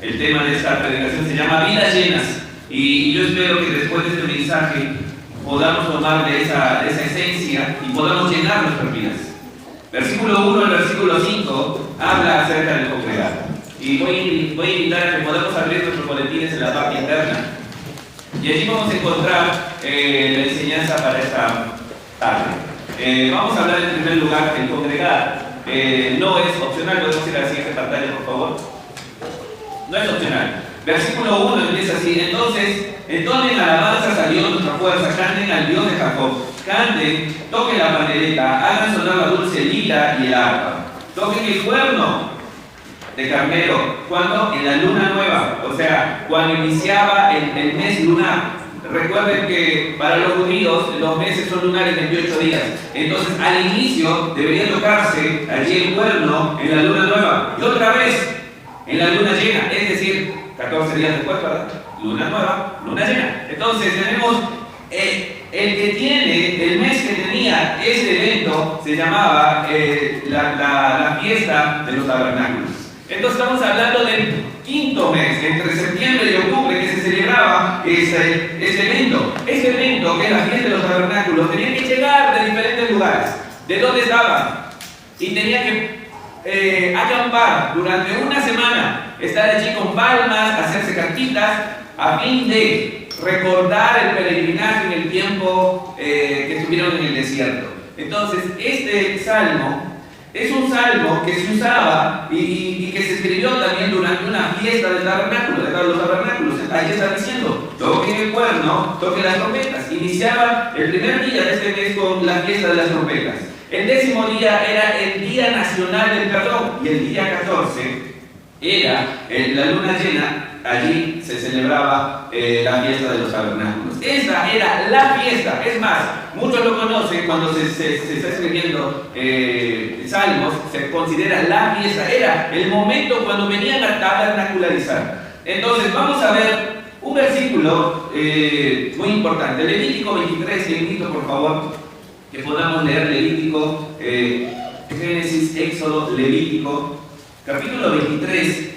El tema de esta predicación se llama Vidas Llenas. Y yo espero que después de este mensaje podamos tomar de esa esencia y podamos llenar nuestras vidas. Versículo 1 al versículo 5 habla acerca del congregar. Y voy a invitar a que podamos abrir nuestros boletines en la parte interna. Y allí vamos a encontrar la enseñanza para esta tarde. Vamos a hablar en primer lugar del congregar. No es opcional, podemos ir a la siguiente pantalla, por favor. No es opcional. Versículo 1 empieza así: entonces, entonen alabanzas a Dios nuestra fuerza, canten al Dios de Jacob, canten, toquen la pandereta, hagan sonar la dulce lira y el arpa, toquen el cuerno de carnero. ¿Cuándo? En la luna nueva, o sea, cuando iniciaba el mes lunar. Recuerden que para los judíos los meses son lunares 28 días. Entonces al inicio debería tocarse allí el cuerno en la luna nueva. Y otra vez en la luna llena, es decir, 14 días después, ¿verdad? Luna nueva, luna llena. Entonces tenemos el que tiene, el mes que tenía ese evento se llamaba la fiesta de los tabernáculos. Entonces estamos hablando del quinto mes, entre septiembre y octubre, que se celebraba ese evento. Ese evento, que es la fiesta de los tabernáculos, tenía que llegar de diferentes lugares. ¿De dónde estaban? Y tenía que acampar durante una semana, estar allí con palmas, hacerse cantitas, a fin de recordar el peregrinaje en el tiempo que estuvieron en el desierto. Entonces, este salmo es un salmo que se usaba y que se escribió también durante una fiesta del tabernáculo, de los tabernáculos. Allí está diciendo: toquen el cuerno, toquen las trompetas. Iniciaba el primer día de este mes con la fiesta de las trompetas. El 10º día era el Día Nacional del Perdón, y el día 14 era la luna llena. Allí se celebraba la fiesta de los tabernáculos. Esa era la fiesta. Es más, muchos lo conocen cuando se está escribiendo salmos, se considera la fiesta. Era el momento cuando venían a tabernacularizar. Entonces vamos a ver un versículo muy importante, Levítico 23. Le invito por favor que podamos leer Levítico, Génesis, Éxodo, Levítico, capítulo 23.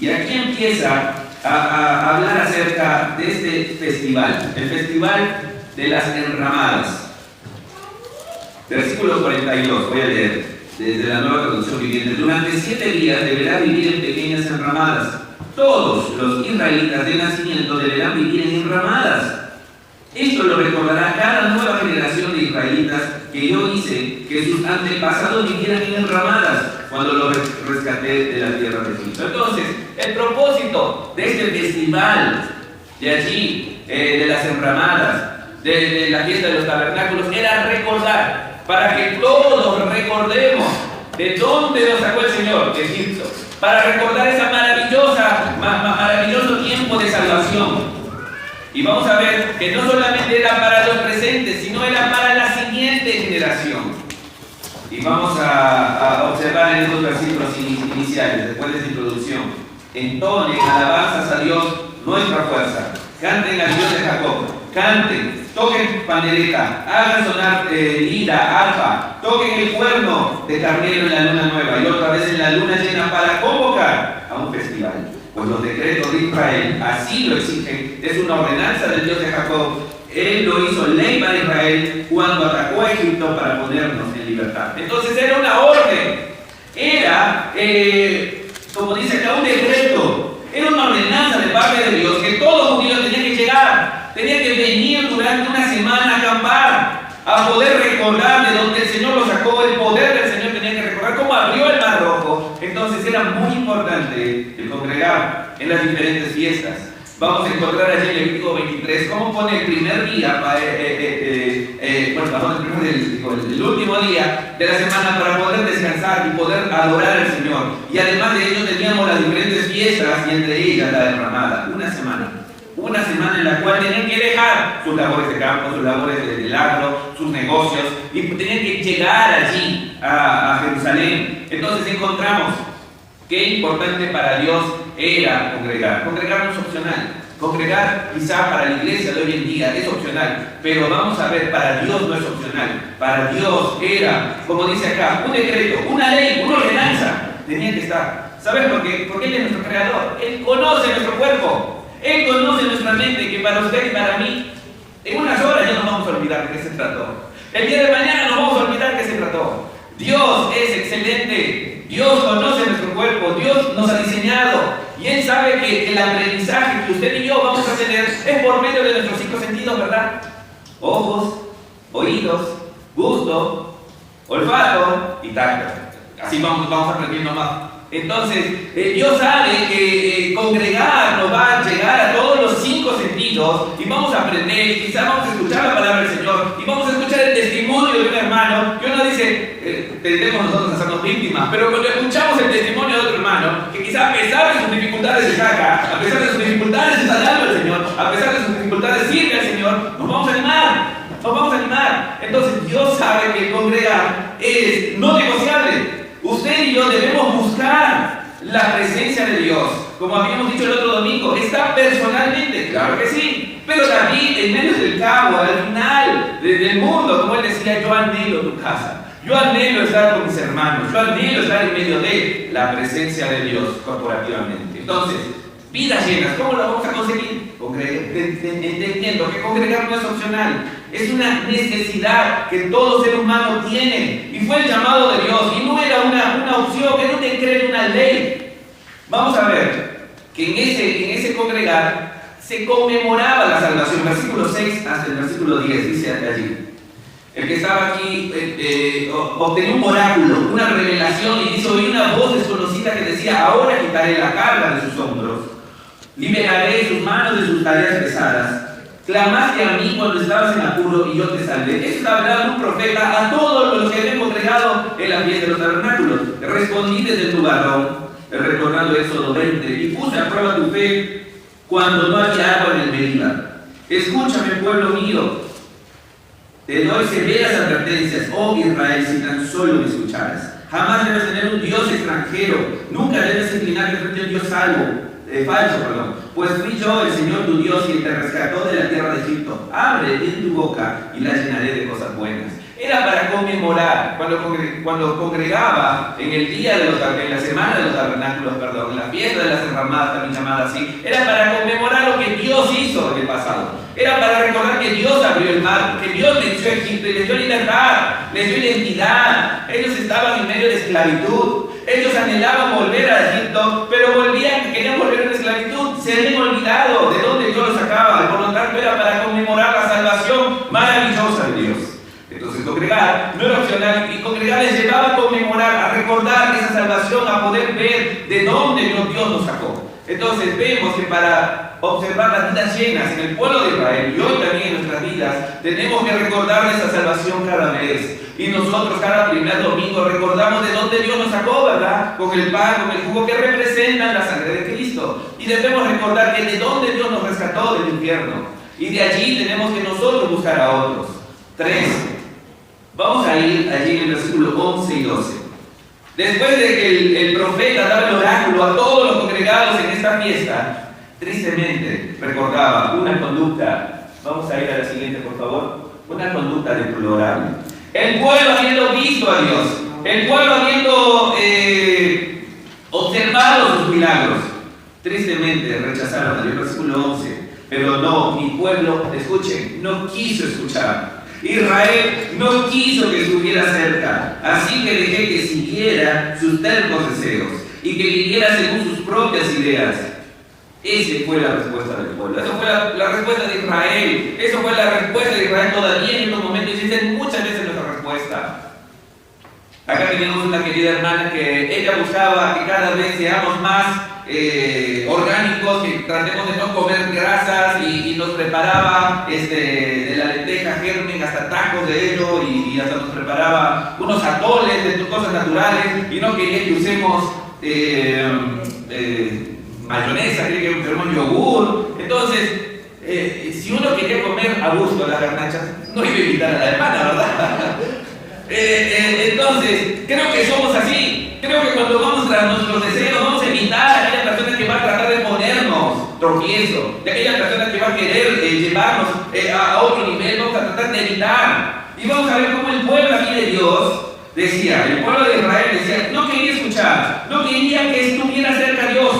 Y aquí empieza a hablar acerca de este festival, el festival de las enramadas. Versículo 42, voy a leer desde la Nueva Traducción Viviente. Durante 7 días deberá vivir en pequeñas enramadas. Todos los israelitas de nacimiento deberán vivir en enramadas. Esto lo recordará cada nueva generación de israelitas que yo hice que sus antepasados vivieran en enramadas cuando los rescaté de la tierra de Egipto. Entonces, el propósito de este festival de allí, de las enramadas, de la fiesta de los tabernáculos, era recordar, para que todos recordemos de dónde nos sacó el Señor de Egipto, para recordar ese maravilloso tiempo de salvación. Y vamos a ver que no solamente era para los presentes, sino era para la siguiente generación. Y vamos a observar en estos versículos iniciales, después de esta introducción: entonen alabanzas a Dios, nuestra fuerza. Canten al Dios de Jacob, canten, toquen pandereta, hagan sonar lira, arpa, toquen el cuerno de carnero en la luna nueva y otra vez en la luna llena, para convocar a un festival. Pues los decretos de Israel así lo exigen. Es una ordenanza del Dios de Jacob. Él lo hizo ley para Israel cuando atacó a Egipto para ponernos en libertad. Entonces era una orden. Era, como dice acá, un decreto. Era una ordenanza de parte de Dios que todo judío tenía que llegar. Tenía que venir durante una semana a acampar, a poder recordar de donde el Señor lo sacó. El poder del Señor tenía que recordar cómo abrió el Mar Rojo. Entonces era muy importante el congregar en las diferentes fiestas. Vamos a encontrar allí en Levítico 23 cómo pone el primer día, el último día de la semana, para poder descansar y poder adorar al Señor. Y además de ello teníamos las diferentes fiestas, y entre ellas la derramada. Una semana en la cual tenían que dejar sus labores de campo, sus labores del agro, sus negocios, y tenían que llegar allí a Jerusalén. Entonces encontramos qué importante para Dios era congregar. Congregar no es opcional. Congregar quizá para la iglesia de hoy en día es opcional, pero vamos a ver, para Dios no es opcional. Para Dios era, como dice acá, un decreto, una ley, una ordenanza. Tenía que estar. ¿Sabes por qué? Porque Él es nuestro creador. Él conoce nuestro cuerpo. Él conoce nuestra mente, que para usted y para mí, en unas horas ya nos vamos a olvidar de qué se trató. El día de mañana nos vamos a olvidar de qué se trató. Dios es excelente. Dios conoce nuestro cuerpo. Dios nos ha diseñado. Y Él sabe que el aprendizaje que usted y yo vamos a tener es por medio de nuestros 5 sentidos, ¿verdad? Ojos, oídos, gusto, olfato y tacto. Así vamos aprendiendo más. Entonces, Dios sabe que congregar nos va a llegar a todos los 5 sentidos y vamos a aprender, y quizás vamos a escuchar la palabra del Señor y vamos a escuchar el testimonio de un hermano que uno dice, tendremos nosotros a hacernos víctimas, pero cuando escuchamos el testimonio de otro hermano que quizás a pesar de sus dificultades se saca, a pesar de sus dificultades está dando al Señor, a pesar de sus dificultades sirve al Señor, nos vamos a animar. Nos vamos a animar. Entonces Dios sabe que congregar es no negociable. Usted y yo debemos buscar la presencia de Dios. Como habíamos dicho el otro domingo, está personalmente, claro que sí. Pero David, en medio del cabo, al final del mundo, como él decía, yo anhelo tu casa. Yo anhelo estar con mis hermanos. Yo anhelo estar en medio de la presencia de Dios corporativamente. Entonces, vidas llenas, ¿cómo lo vamos a conseguir? Entendiendo que congregar no es opcional, es una necesidad que todo ser humano tiene y fue el llamado de Dios y no era una opción, era un decreto, una ley. Vamos a ver que en ese congregar se conmemoraba la salvación, versículo 6 hasta el versículo 10, dice allí. El que estaba aquí obtenía un oráculo, una revelación y dice, oí una voz desconocida que decía, ahora quitaré la carga de sus hombros, liberaré sus manos de sus tareas pesadas. Clamaste a mí cuando estabas en apuro y yo te salvé. Eso está hablando un profeta a todos los que habían congregado en la fiesta de los tabernáculos. Respondí desde tu varón, recordando Éxodo 20, y puse a prueba tu fe cuando no había agua en el Meribá. Escúchame, pueblo mío. Te doy severas advertencias, oh Israel, si tan solo me escucharas. Jamás debes tener un Dios extranjero. Nunca debes inclinarte frente a un Dios falso, pues fui yo, el Señor tu Dios, quien te rescató de la tierra de Egipto. Abre en tu boca y la llenaré de cosas buenas. Era para conmemorar, cuando congregaba en el día en la semana de los tabernáculos, en la fiesta de las enramadas, también llamada así, era para conmemorar lo que Dios hizo en el pasado. Era para recordar que Dios abrió el mar, que Dios les dio Egipto y les dio libertad, les dio identidad. Ellos estaban en medio de esclavitud. Ellos anhelaban volver a Egipto, pero querían volver a la esclavitud. Se habían olvidado de dónde Dios los sacaba. Por lo tanto, era para conmemorar la salvación maravillosa de Dios. Entonces, congregar no era opcional, y congregar les llevaba a conmemorar, a recordar esa salvación, a poder ver de dónde Dios nos sacó. Entonces, vemos que para observar las vidas llenas en el pueblo de Israel y hoy también en nuestras vidas, tenemos que recordar esa salvación cada vez. Y nosotros cada primer domingo recordamos de dónde Dios nos sacó, ¿verdad? Con el pan, con el jugo que representan la sangre de Cristo. Y debemos recordar que de dónde Dios nos rescató del infierno. Y de allí tenemos que nosotros buscar a otros. 3. Vamos a ir allí en el versículo 11 y 12. Después de que el profeta daba el oráculo a todos los congregados en esta fiesta, tristemente recordaba una conducta. Vamos a ir a la siguiente, por favor. Una conducta deplorable. El pueblo habiendo visto a Dios, el pueblo habiendo observado sus milagros, tristemente rechazaron a Dios. Versículo 11. Pero no, mi pueblo, escuchen, no quiso escuchar. Israel no quiso que estuviera cerca, así que dejé que siguiera sus tercos deseos y que viviera según sus propias ideas. Esa fue la respuesta del pueblo. Esa fue la respuesta de Israel. Esa fue la respuesta de Israel todavía en estos momentos. Y esa es muchas veces nuestra respuesta. Acá tenemos una querida hermana que ella buscaba que cada vez seamos más orgánicos, que tratemos de no comer grasas y nos preparaba de la lenteja germen hasta tacos de ello y hasta nos preparaba unos atoles de cosas naturales y no quería que usemos mayonesa, quería que usemos yogur. Entonces, si uno quería comer a gusto las garnachas, no iba a invitar a la hermana, ¿verdad? Entonces, creo que somos así. Creo que cuando vamos tras nuestros deseos, vamos a evitar a aquellas personas que van a tratar de ponernos tropiezo, de aquellas personas que van a querer llevarnos a otro nivel, vamos a tratar de evitar. Y vamos a ver cómo el pueblo aquí de Dios decía, el pueblo de Israel decía, no quería escuchar, no quería que estuviera cerca Dios,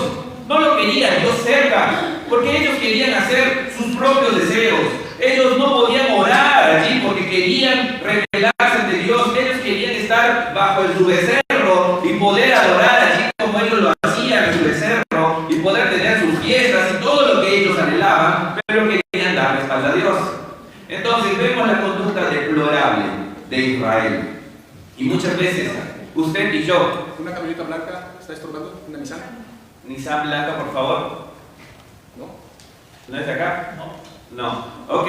no lo quería Dios cerca, porque ellos querían hacer sus propios deseos. Ellos no podían orar allí porque querían revelarse ante Dios. Ellos querían estar bajo su becerro y poder adorar allí como ellos lo hacían en su becerro y poder tener sus fiestas y todo lo que ellos anhelaban, pero querían dar la espalda a Dios. Entonces vemos la conducta deplorable de Israel. Y muchas veces, usted y yo... ¿Una camioneta blanca está estorbando? ¿Una Nissan? Nissan blanca, por favor. ¿No? ¿No es acá? No. Ok,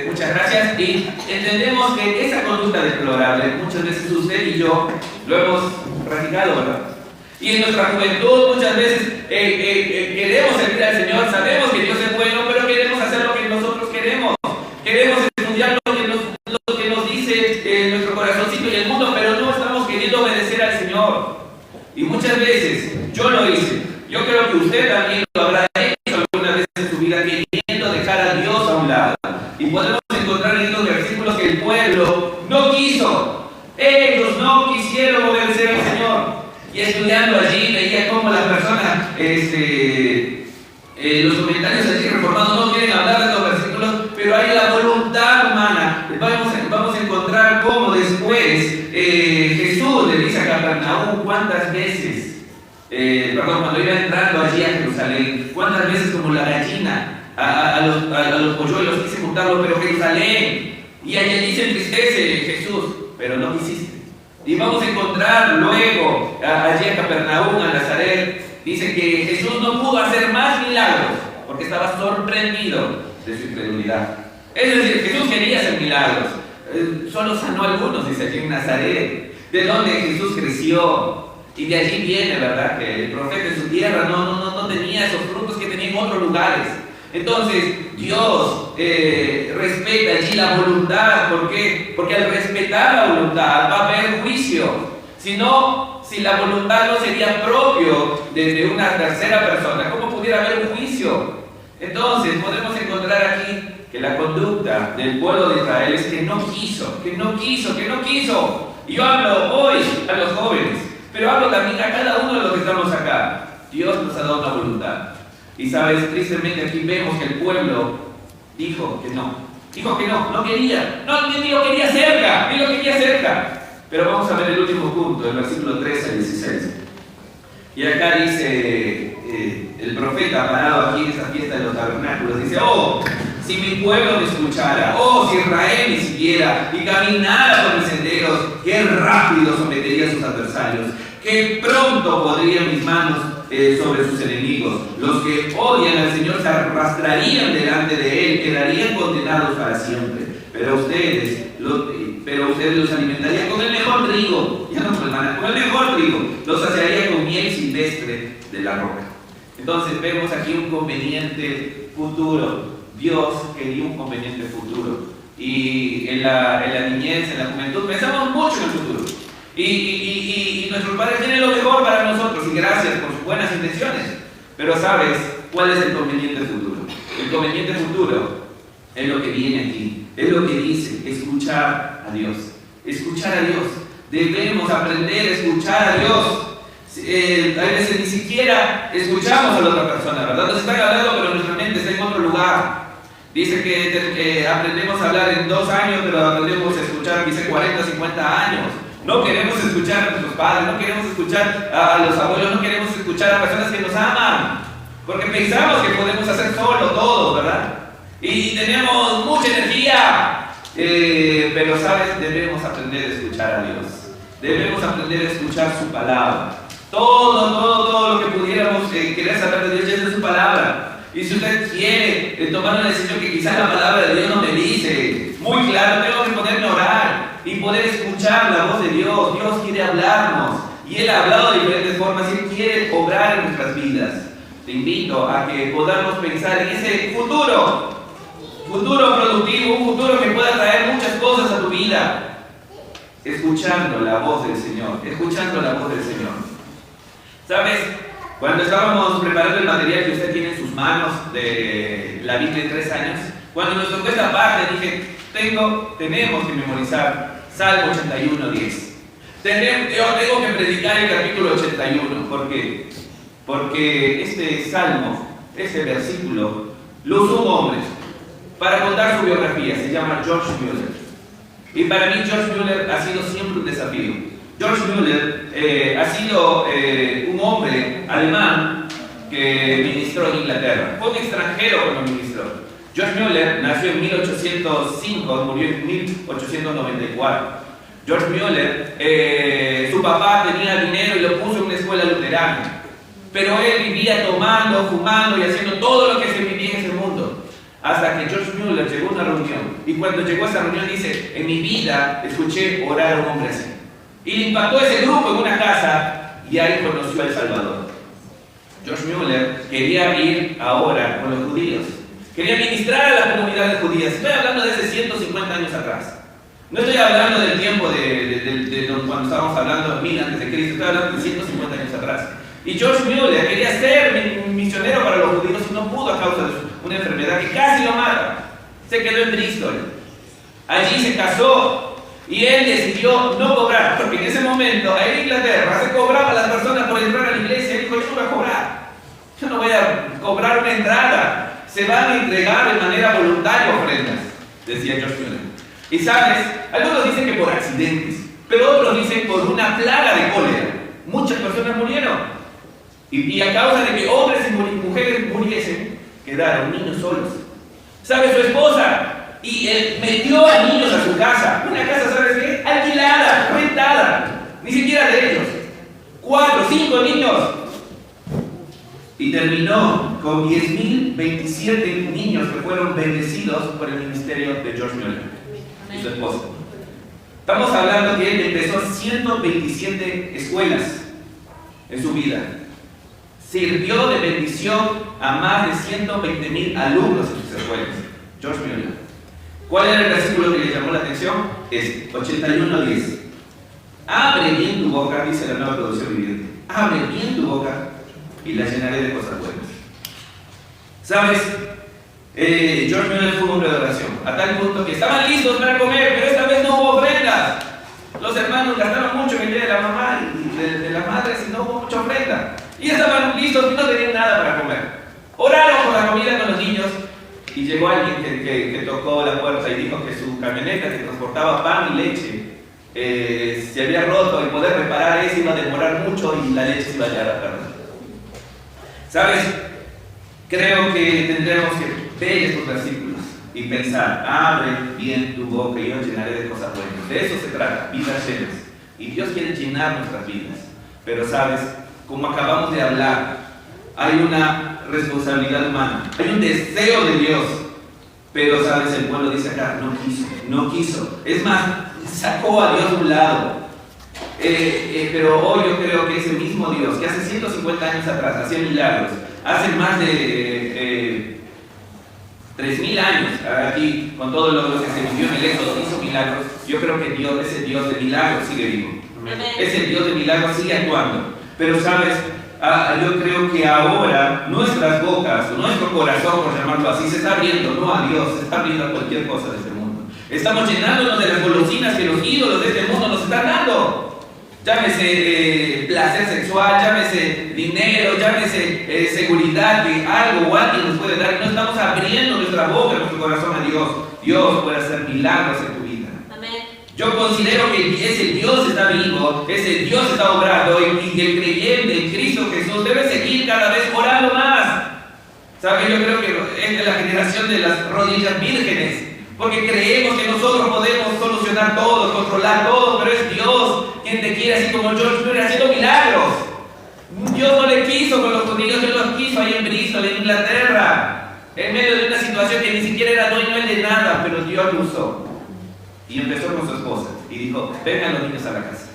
muchas gracias. Y entendemos que esa conducta deplorable, muchas veces usted y yo lo hemos practicado, ¿verdad? Y en nuestra juventud muchas veces queremos servir al Señor, sabemos que Dios es bueno, pero queremos hacer lo que nosotros queremos. Queremos estudiar lo que nos dice nuestro corazoncito y el mundo, pero no estamos queriendo obedecer al Señor. Y muchas veces, yo lo hice, yo creo que usted también lo habrá hecho alguna vez en su vida, queriendo dejar a Dios a un lado. Y podemos encontrar en estos versículos que el pueblo no quiso, ellos no quisieron obedecer al Señor. Y estudiando allí veía cómo las personas, los comentarios allí reformados no quieren hablar de estos versículos, pero hay la voluntad humana. Vamos a encontrar cómo después Jesús le dice a Capernaum cuántas veces, cuando iba entrando allí a Jerusalén, cuántas veces como la gallina a los polluelos quise juntarlo, pero Jerusalén, y allí se entristece Jesús, pero no quisiste. Y vamos a encontrar luego allí a Capernaum, a Nazaret, dice que Jesús no pudo hacer más milagros porque estaba sorprendido de su incredulidad. Es decir, Jesús quería hacer milagros, solo sanó algunos, dice aquí en Nazaret, de donde Jesús creció. Y de allí viene, ¿verdad?, que el profeta en su tierra no tenía esos frutos que tenía en otros lugares. Entonces, Dios respeta allí la voluntad. ¿Por qué? Porque al respetar la voluntad va a haber juicio. Si la voluntad no sería propio de una tercera persona, ¿cómo pudiera haber un juicio? Entonces, podemos encontrar aquí que la conducta del pueblo de Israel es que no quiso. Y yo hablo hoy a los jóvenes, pero hablo también a cada uno de los que estamos acá. Dios nos ha dado una voluntad. Y sabes, tristemente aquí vemos que el pueblo dijo que no, no quería, ni lo quería cerca. Pero vamos a ver el último punto, el versículo 13 al 16. Y acá dice el profeta parado aquí en esa fiesta de los tabernáculos, dice: oh, si mi pueblo me escuchara, oh, si Israel me siguiera y caminara por mis senderos, qué rápido sometería a sus adversarios, qué pronto podrían mis manos sobre sus enemigos. Los que odian al Señor se arrastrarían delante de Él, quedarían condenados para siempre. Pero ustedes los alimentarían con el mejor trigo, ya no con el maná, con el mejor trigo, los saciaría con miel silvestre de la roca. Entonces vemos aquí un conveniente futuro. Dios quería un conveniente futuro. Y en la niñez, en la juventud, pensamos mucho en el futuro. Y nuestros padres tienen lo mejor para nosotros, y gracias por sus buenas intenciones. Pero ¿sabes cuál es el conveniente futuro? El conveniente futuro es lo que viene aquí, es lo que dice: escuchar a Dios. Escuchar a Dios. Debemos aprender a escuchar a Dios. A veces ni siquiera escuchamos a la otra persona, ¿verdad? Nos están hablando, pero nuestra mente está en otro lugar. Dice que aprendemos a hablar en 2 años, pero aprendemos a escuchar, dice, 40, 50 años. No queremos escuchar a nuestros padres, no queremos escuchar a los abuelos, no queremos escuchar a personas que nos aman, porque pensamos que podemos hacer solo todo, ¿verdad? Y tenemos mucha energía, pero ¿sabes? Debemos aprender a escuchar a Dios. Debemos aprender a escuchar su palabra. Todo lo que pudiéramos querer saber de Dios ya es de su palabra. Y si usted quiere tomar una decisión que quizás la palabra de Dios no me dice muy claro, tengo que ponerme a orar y poder escuchar la voz de Dios. Dios quiere hablarnos y Él ha hablado de diferentes formas y Él quiere obrar en nuestras vidas. Te invito a que podamos pensar en ese futuro productivo, un futuro que pueda traer muchas cosas a tu vida, escuchando la voz del Señor, ¿Sabes? Cuando estábamos preparando el material que usted tiene en sus manos de la Biblia en 3 años, cuando nos tocó esta parte dije, tenemos que memorizar Salmo 81:10. Yo tengo que predicar el capítulo 81. ¿Por qué? Porque este salmo, este versículo, lo usó un hombre para contar su biografía. Se llama George Mueller. Y para mí George Mueller ha sido siempre un desafío. George Mueller ha sido un hombre alemán que ministró en Inglaterra. Fue un extranjero cuando ministró. George Mueller nació en 1805, murió en 1894. George Mueller, su papá tenía dinero y lo puso en una escuela luterana. Pero él vivía tomando, fumando y haciendo todo lo que se vivía en ese mundo. Hasta que George Mueller llegó a una reunión. Y cuando llegó a esa reunión dice, en mi vida escuché orar a un hombre así. Y le impactó ese grupo en una casa y ahí conoció al Salvador. George Mueller quería ir ahora con los judíos. Quería ministrar a las comunidades judías. Estoy hablando de hace 150 años atrás. No estoy hablando del tiempo de cuando estábamos hablando de 1000 antes de Cristo. Estoy hablando de 150 años atrás. Y George Mueller quería ser misionero para los judíos y no pudo a causa de una enfermedad que casi lo mata. Se quedó en Bristol. Allí se casó y él decidió no cobrar, porque en ese momento en Inglaterra se cobraba a las personas por entrar a la iglesia. Él dijo, yo no voy a cobrar. Yo no voy a cobrar una entrada. Se van a entregar de manera voluntaria ofrendas, decía George Mueller. Y sabes, algunos dicen que por accidentes, pero otros dicen por una plaga de cólera. Muchas personas murieron. Y a causa de que hombres y mujeres muriesen, quedaron niños solos. ¿Sabe? Su esposa, y él metió a niños a su casa. Una casa, ¿sabes qué? Alquilada, rentada. Ni siquiera de ellos. 4, 5 niños. Y terminó con 10.027 niños que fueron bendecidos por el ministerio de George Mueller y su esposa. Estamos hablando que él empezó 127 escuelas en su vida. Sirvió de bendición a más de 120.000 alumnos en sus escuelas. George Mueller. ¿Cuál era el versículo que le llamó la atención? Es 81:10. Abre bien tu boca, dice la Nueva Traducción Viviente. Abre bien tu boca y la llenaré de cosas buenas. ¿Sabes? George Mueller fue un hombre de oración, a tal punto que estaban listos para comer, pero esta vez no hubo ofrendas. Los hermanos gastaron mucho en el día de la mamá y de la madre, si no hubo mucha ofrenda. Y estaban listos y no tenían nada para comer. Oraron por la comida con los niños y llegó alguien que tocó la puerta y dijo que su camioneta que transportaba pan y leche se había roto y poder reparar eso iba a demorar mucho y la leche se iba a llegar a perder. ¿Sabes? Creo que tendremos que ver estos versículos y pensar, abre bien tu boca y yo llenaré de cosas buenas. De eso se trata, vidas llenas. Y Dios quiere llenar nuestras vidas. Pero sabes, como acabamos de hablar, hay una responsabilidad humana, hay un deseo de Dios. Pero sabes, el pueblo dice acá, no quiso. Es más, sacó a Dios de un lado. Pero hoy yo creo que ese mismo Dios que hace 150 años atrás hacía milagros, hace más de 3.000 años, aquí con todo lo que se vivió en el Éxodo, hizo milagros. Yo creo que Dios, ese Dios de milagros sigue vivo. Ese Dios de milagros sigue actuando. Pero sabes, yo creo que ahora nuestras bocas, nuestro corazón, por llamarlo así, se está abriendo, no a Dios, se está abriendo a cualquier cosa de este mundo. Estamos llenándonos de las golosinas que los ídolos de este mundo nos están dando. Llámese placer sexual, llámese dinero, llámese seguridad que algo o alguien nos puede dar, y no estamos abriendo nuestra boca, nuestro corazón a Dios. Dios puede hacer milagros en tu vida. Amén. Yo considero que ese Dios está vivo, ese Dios está obrando, y el creyente en Cristo Jesús debe seguir cada vez orando más. ¿Sabes? Yo creo que es de la generación de las rodillas vírgenes, porque creemos que nosotros podemos solucionar todo, controlar todo, pero es Dios quien te quiere, así como George Mueller haciendo milagros. Dios no le quiso con los judíos, Dios los quiso ahí en Bristol, en Inglaterra, en medio de una situación que ni siquiera era dueño él de nada, pero Dios lo usó. Y empezó con su esposa y dijo, vengan los niños a la casa,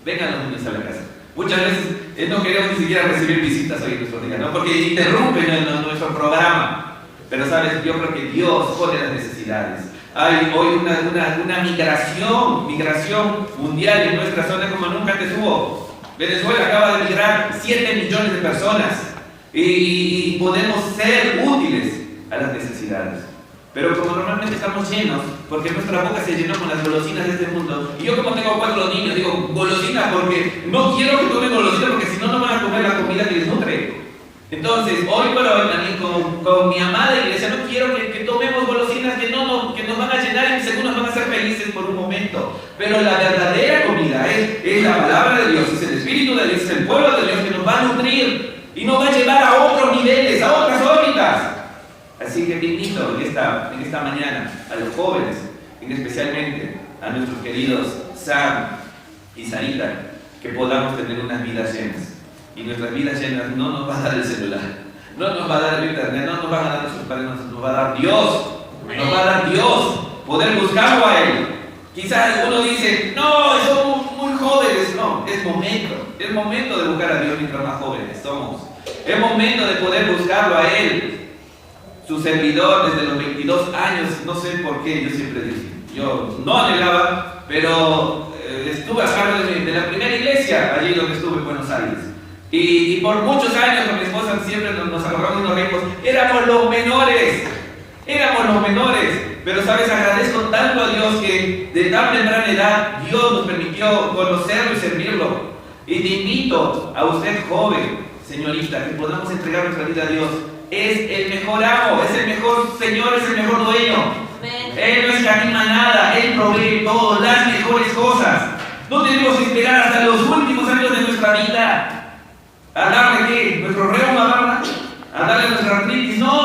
vengan los niños a la casa. Muchas veces no queremos ni siquiera recibir visitas hoy en nuestros días, ¿no? Porque interrumpen nuestro programa. Pero sabes, yo creo que Dios pone las necesidades. Hay hoy una migración mundial en nuestra zona como nunca antes hubo. Venezuela acaba de migrar 7 millones de personas y podemos ser útiles a las necesidades. Pero como normalmente estamos llenos, porque nuestra boca se llenó con las golosinas de este mundo. Y yo, como tengo 4 niños, digo golosina porque no quiero que tomen golosina, porque si no, no van a comer la comida que les nutre. Entonces, hoy por hoy también con mi amada iglesia, no quiero que tomemos golosinas que nos van a llenar y que según nos van a hacer felices por un momento. Pero la verdadera comida es la palabra de Dios, es el Espíritu de Dios, es el pueblo de Dios que nos va a nutrir y nos va a llevar a otros niveles, a otras órbitas. Así que te invito en esta mañana a los jóvenes, especialmente a nuestros queridos Sam y Sarita, que podamos tener unas vidas llenas. Y nuestras vidas llenas no nos va a dar el celular, no nos va a dar el internet, no nos va a dar nuestros padres, nos va a dar Dios. Nos va a dar Dios, poder buscarlo a Él. Quizás alguno dice, no, somos muy jóvenes. No, es momento de buscar a Dios mientras más jóvenes somos. Es momento de poder buscarlo a Él. Su servidor desde los 22 años, no sé por qué, yo siempre dije, yo no anhelaba, pero estuve a cargo de la primera iglesia, allí donde estuve en Buenos Aires. Y por muchos años con mi esposa siempre nos agarramos y nos reímos. Éramos los menores, pero sabes, agradezco tanto a Dios que de tan temprana edad Dios nos permitió conocerlo y servirlo. Y te invito a usted joven, señorita, que podamos entregar nuestra vida a Dios. Es el mejor amo, es el mejor Señor, es el mejor dueño. Él no escatima nada, Él provee todo, las mejores cosas. No tenemos que esperar hasta los últimos años de nuestra vida a darle ¿qué? Nuestro reuma, ¿verdad? A darle nuestra artritis. No,